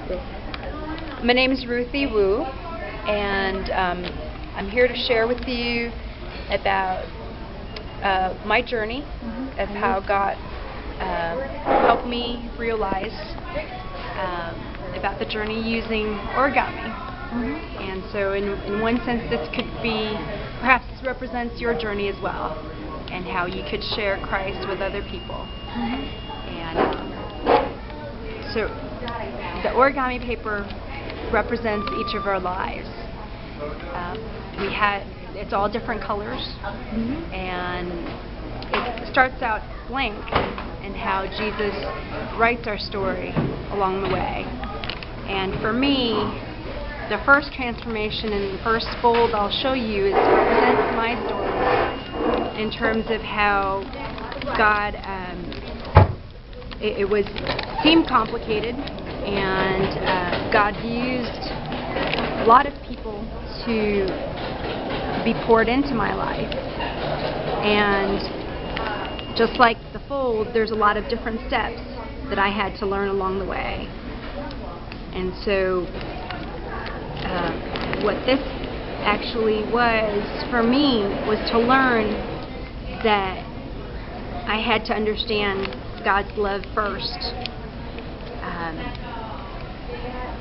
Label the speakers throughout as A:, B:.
A: My name is Ruthie Wu, and I'm here to share with you about my journey of how God helped me realize about the journey using origami. And so in one sense this could be, perhaps this represents your journey as well, and how you could share Christ with other people. And so the origami paper represents each of our lives. It's all different colors, and it starts out blank, and how Jesus writes our story along the way. And for me, the first transformation and the first fold I'll show you is represents my story in terms of how God, it seemed complicated, and God used a lot of people to be poured into my life. And just like the fold, there's a lot of different steps that I had to learn along the way. And so what this actually was for me was to learn that I had to understand God's love first.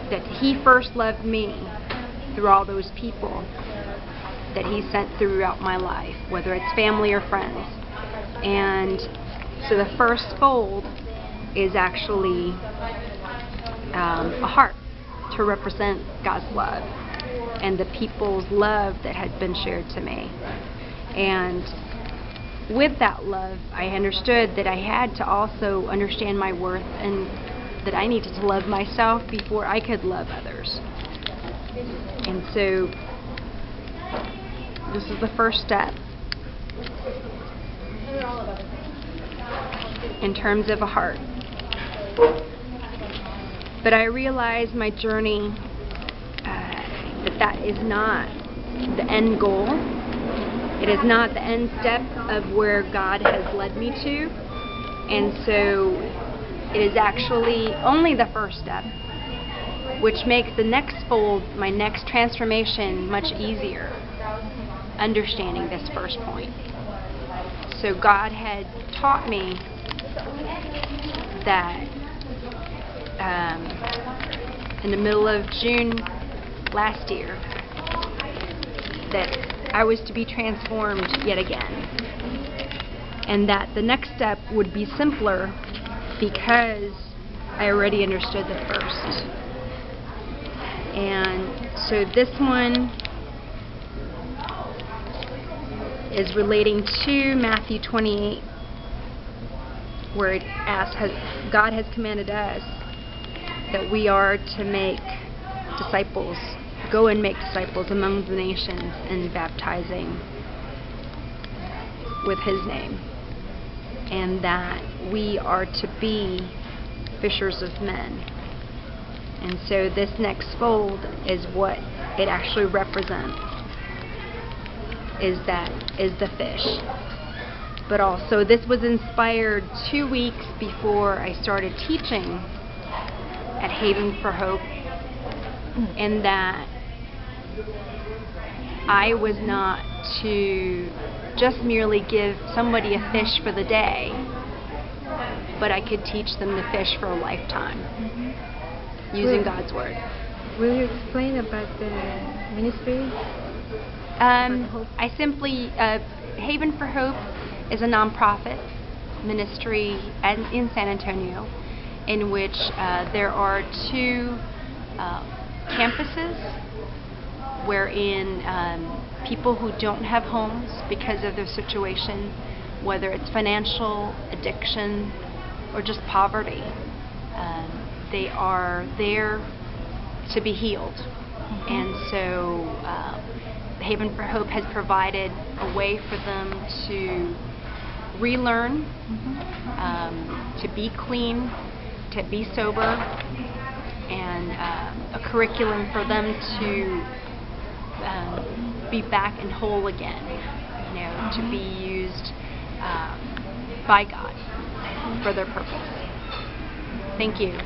A: That He first loved me through all those people that He sent throughout my life, whether it's family or friends. And so the first fold is actually a heart to represent God's love and the people's love that had been shared to me. And with that love, I understood that I had to also understand my worth, and that I needed to love myself before I could love others. And so this is the first step in terms of a heart. But I realized my journey, that is not the end goal. It is not the end step of where God has led me to. And so it is actually only the first step, which makes the next fold, my next transformation, much easier, understanding this first point. So God had taught me that in the middle of June last year, that I was to be transformed yet again, and that the next step would be simpler because I already understood the first. And so this one is relating to Matthew 28, where it asks, God has commanded us that we are to make disciples, go and make disciples among the nations, and baptizing with His name, and that we are to be fishers of men. And so this next fold is what it actually represents, is the fish. But also this was inspired 2 weeks before I started teaching at Haven for Hope, and that I was not to just merely give somebody a fish for the day, but I could teach them to fish for a lifetime using God's Word.
B: Will you explain about the ministry?
A: I simply, Haven for Hope is a nonprofit ministry in San Antonio, in which there are 2 campuses wherein people who don't have homes because of their situation, whether it's financial, addiction, or just poverty, they are there to be healed. And so Haven for Hope has provided a way for them to relearn, to be clean, to be sober, and a curriculum for them to be back and whole again, to be used by God for their purpose. Thank you.